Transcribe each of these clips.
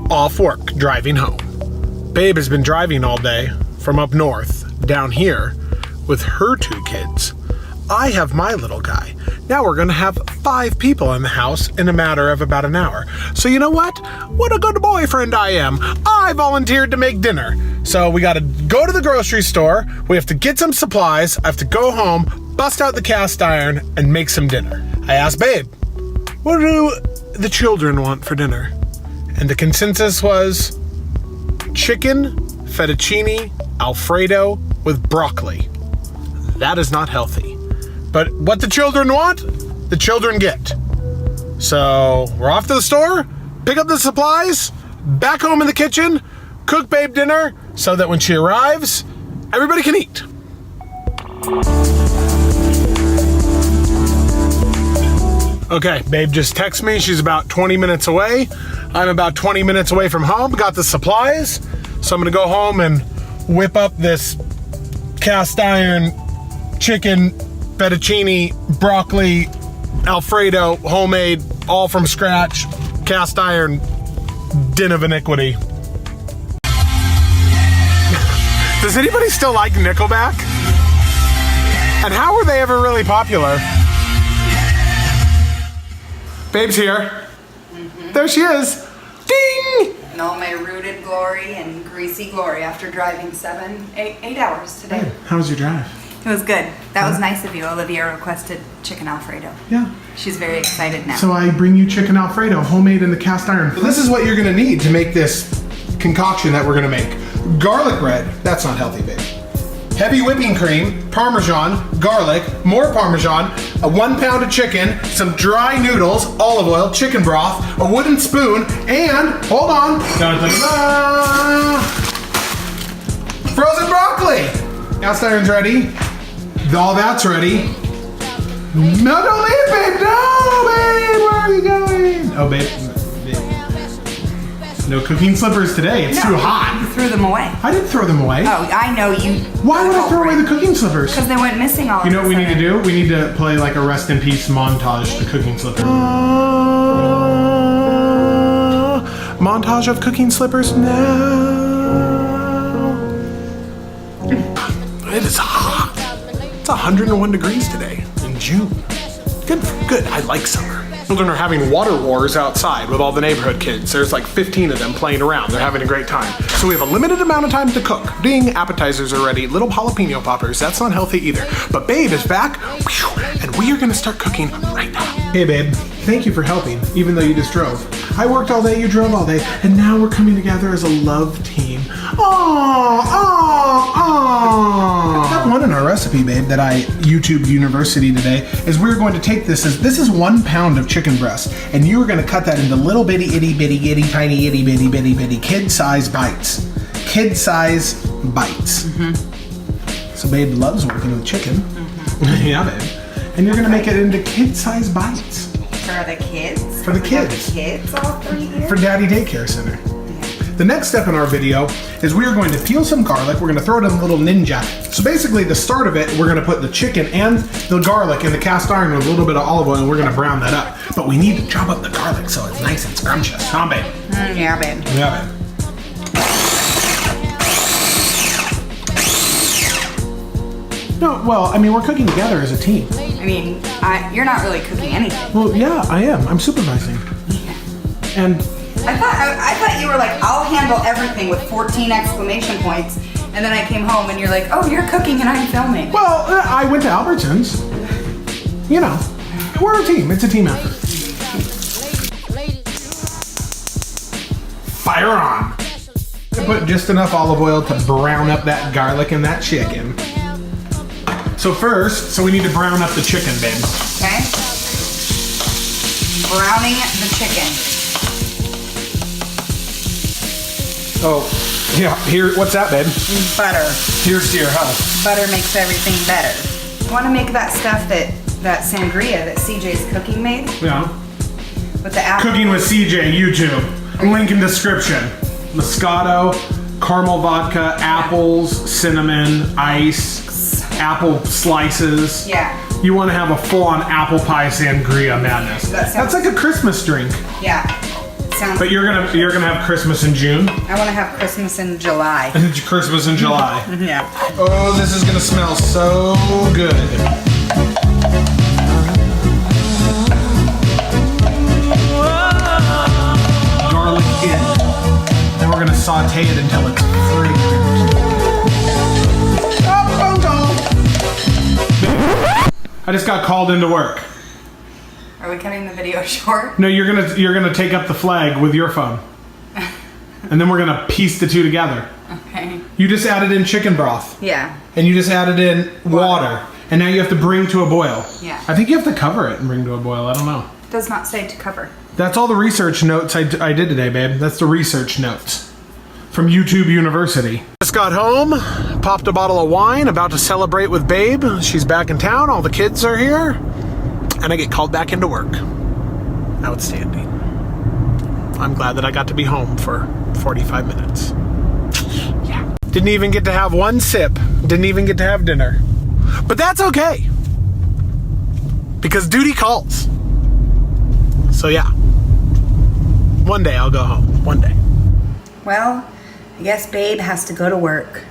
off work, driving home. Babe has been driving all day from up north, down here, with her 2 kids. I have my little guy. Now we're gonna have 5 people in the house in a matter of about an hour. So you know what? What a good boyfriend I am. I volunteered to make dinner. So we gotta go to the grocery store, we have to get some supplies, I have to go home, bust out the cast iron, and make some dinner. I asked Babe, what do the children want for dinner? And the consensus was chicken, fettuccine, Alfredo with broccoli. That is not healthy. But what the children want, the children get. So we're off to the store, pick up the supplies, back home in the kitchen, cook Babe dinner so that when she arrives, everybody can eat. Okay, Babe just texted me. She's about 20 minutes away. I'm about 20 minutes away from home. Got the supplies. So I'm gonna go home and whip up this cast iron chicken, fettuccine, broccoli, Alfredo, homemade, all from scratch, cast iron din of iniquity. Does anybody still like Nickelback? And how were they ever really popular? Babe's here. There she is. Ding! In all my rooted glory and greasy glory after driving 8 hours today. Hey, how was your drive? It was good. That was nice of you. Olivia requested chicken Alfredo. Yeah. She's very excited now. So I bring you chicken Alfredo, homemade in the cast iron. So this is what you're gonna need to make this concoction that we're gonna make. Garlic bread, that's not healthy, babe. Heavy whipping cream, Parmesan, garlic, more Parmesan, 1 pound of chicken, some dry noodles, olive oil, chicken broth, a wooden spoon, and, hold on, frozen broccoli. Cast iron's ready. All that's ready. No, don't leave, babe. No, babe. Where are you going? Oh, babe. No cooking slippers today. It's too hot. You threw them away. I didn't throw them away. Oh, I know you. Why would I throw away the cooking slippers? Because they went missing all of a You know what we sudden. need to do? We need to play like a rest in peace montage to cooking slippers. Montage of cooking slippers now. It is hot. It's 101 degrees today in June. Good. I like summer. Children are having water wars outside with all the neighborhood kids. There's like 15 of them playing around. They're having a great time. So we have a limited amount of time to cook. Ding, appetizers are ready. Little jalapeno poppers. That's not healthy either. But Babe is back, and we are gonna start cooking right now. Hey Babe, thank you for helping, even though you just drove. I worked all day, you drove all day, and now we're coming together as a love team. Step 1 in our recipe, babe, that I YouTube University today is we're going to take this is 1 pound of chicken breast, and you are going to cut that into little bitty, itty bitty, itty tiny, itty bitty, bitty, bitty, kid-size bites. Kid-size bites. So babe loves working with chicken. Yeah, babe. And you're going to make it into kid-size bites. For the kids? For the kids. For the kids, all 3 here? For Daddy Daycare Center. The next step in our video is we are going to peel some garlic. We're going to throw it in a little ninja. So basically the start of it, we're going to put the chicken and the garlic in the cast iron with a little bit of olive oil, and we're going to brown that up. But we need to chop up the garlic so it's nice and scrumptious. Huh, babe? Yeah, babe. Yeah, babe. No, well, I mean, we're cooking together as a team. I mean, you're not really cooking anything. Well, yeah, I am. I'm supervising. And I thought you were like, I'll handle everything with 14 exclamation points. And then I came home and you're like, oh, you're cooking and I'm filming. well, I went to Albertsons. You know, we're a team. It's a team effort. Fire on. I put just enough olive oil to brown up that garlic and that chicken. So first, we need to brown up the chicken, babe. Okay. Browning the chicken. Oh, yeah, here, what's that, babe? Butter. Here's to your health. Butter makes everything better. You want to make that stuff that sangria that CJ's cooking made? Yeah. With the apple. Cooking with CJ, YouTube. Link in description. Moscato, caramel vodka, apples, cinnamon, ice, apple slices. Yeah. You want to have a full-on apple pie sangria madness. That sounds- That's like a Christmas drink. Yeah. sounds. But you're gonna have Christmas in June. I want to have Christmas in July. Christmas in July. Yeah. Oh, this is gonna smell so good. Garlic in. Then we're gonna saute it until it's fragrant. I just got called into work. Are we cutting the video short? No, you're gonna take up the flag with your phone. And then we're gonna piece the two together. Okay. You just added in chicken broth. Yeah. And you just added in water. And now you have to bring to a boil. Yeah. I think you have to cover it and bring to a boil. I don't know. It does not say to cover. That's all the research notes I did today, babe. That's the research notes from YouTube University. Just got home, popped a bottle of wine, about to celebrate with Babe. She's back in town, all the kids are here, and I get called back into work. Outstanding. I'm glad that I got to be home for 45 minutes. Yeah. Didn't even get to have one sip. Didn't even get to have dinner. But that's okay. Because duty calls. So yeah. One day I'll go home. One day. Well, I guess Babe has to go to work.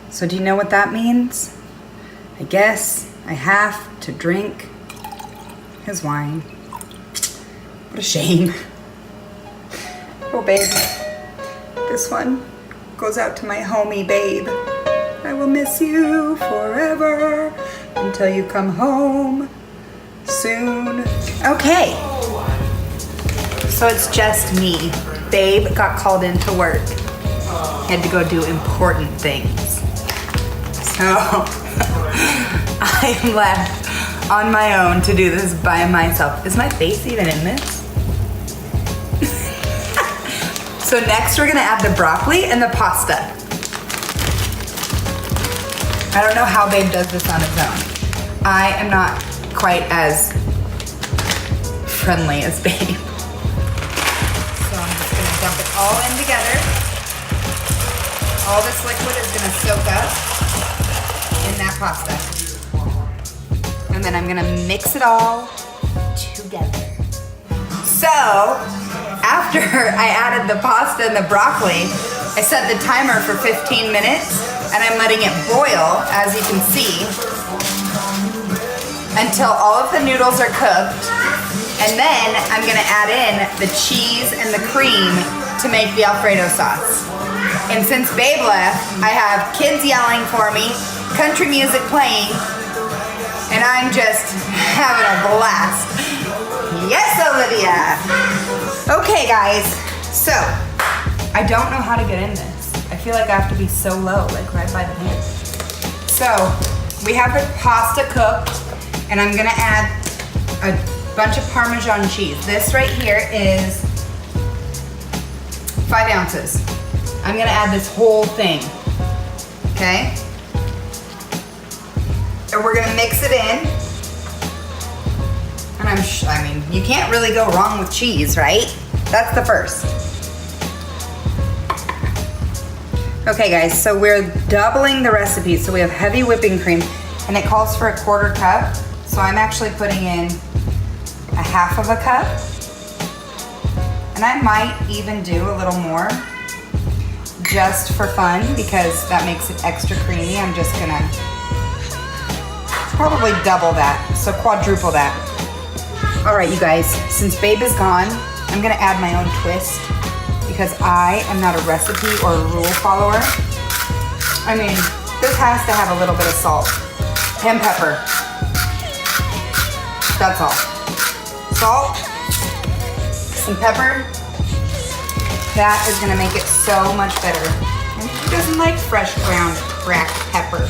So do you know what that means? I guess I have to drink his wine. What a shame. Oh, Babe. This one goes out to my homie, Babe. I will miss you forever until you come home soon. Okay. So it's just me. Babe got called into work. Had to go do important things. So I am left on my own to do this by myself. Is my face even in this? So next we're gonna add the broccoli and the pasta. I don't know how Babe does this on his own. I am not quite as friendly as Babe. So I'm just gonna dump it all in together. All this liquid is gonna soak up in that pasta. And then I'm gonna mix it all together. So, after I added the pasta and the broccoli, I set the timer for 15 minutes and I'm letting it boil, as you can see, until all of the noodles are cooked. And then I'm gonna add in the cheese and the cream to make the Alfredo sauce. And since Babe left, I have kids yelling for me, country music playing, and I'm just having a blast. Yes, Olivia! Okay, guys, so I don't know how to get in this. I feel like I have to be so low, like right by the pan. So we have the pasta cooked, and I'm gonna add a bunch of Parmesan cheese. This right here is 5 ounces. I'm gonna add this whole thing, okay? And we're gonna mix it in. And I mean, you can't really go wrong with cheese, right? That's the first. Okay guys, so we're doubling the recipe. So we have heavy whipping cream and it calls for a 1/4 cup. So I'm actually putting in 1/2 of a cup. And I might even do a little more just for fun because that makes it extra creamy. I'm just gonna probably double that, so quadruple that. All right, you guys, since Babe is gone, I'm gonna add my own twist because I am not a recipe or a rule follower. I mean, this has to have a little bit of salt and pepper. That's all. Salt, some pepper. That is gonna make it so much better. And who doesn't like fresh ground cracked pepper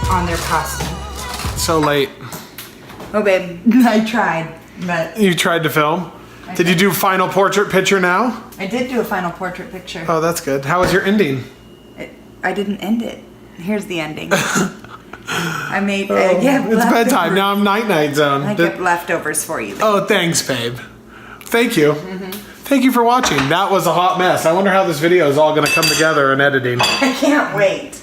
on their pasta? So late. Oh, Babe, I tried, but... You tried to film? Did you do final portrait picture now? I did do a final portrait picture. Oh, that's good. How was your ending? I didn't end it. Here's the ending. I made... it's bedtime. Now I'm night-night zone. I kept leftovers for you. Oh, thanks, Babe. Thank you. Thank you for watching. That was a hot mess. I wonder how this video is all going to come together in editing. I can't wait.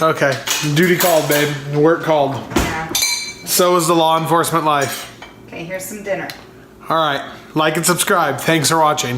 Okay. Duty called, babe. Work called. Yeah. So is the law enforcement life. Okay, here's some dinner. All right, like and subscribe. Thanks for watching.